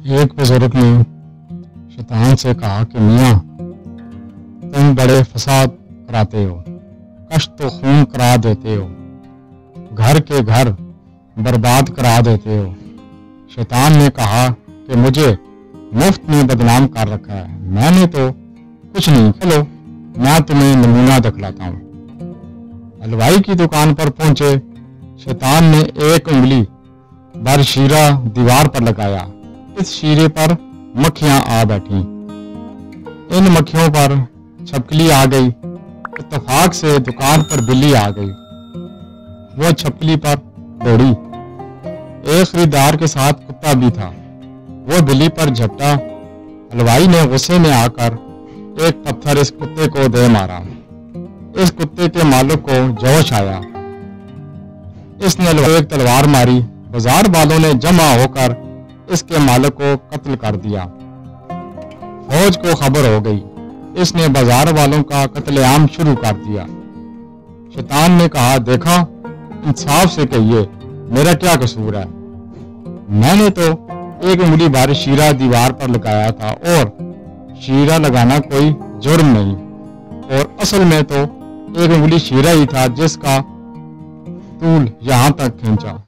एक बुजुर्ग ने शैतान से कहा कि मियाँ, तुम बड़े फसाद कराते हो, कष्ट तो खून करा देते हो, घर के घर बर्बाद करा देते हो। शैतान ने कहा कि मुझे मुफ्त में बदनाम कर रखा है, मैंने तो कुछ नहीं। चलो मैं तुम्हें नमूना दिखलाता हूँ। हलवाई की दुकान पर पहुंचे शैतान ने एक उंगली भर शीरा दीवार पर लगाया। इस शीरे पर मक्खियां आ बैठी। इन मक्खियों पर छपकली आ गई। इत्तेफाक से दुकान पर बिल्ली आ गई। वो छपकली पर दौड़ी। एक खरीदार के साथ कुत्ता भी था। वो बिल्ली पर झपटा। हलवाई ने गुस्से में आकर एक पत्थर इस कुत्ते को दे मारा। इस कुत्ते के मालिक को जोश आया। इसने हलवाई को एक तलवार मारी। बाजार वालों ने जमा होकर इसके मालिक को कत्ल कर दिया। फौज को खबर हो गई। इसने बाजार वालों का कत्लेआम शुरू कर दिया। शैतान ने कहा, देखा, इंसाफ से कहिए, मेरा क्या कसूर है? मैंने तो एक उंगली भर शीरा दीवार पर लगाया था और शीरा लगाना कोई जुर्म नहीं, और असल में तो एक उंगली शीरा ही था जिसका तूल यहाँ तक खींचा।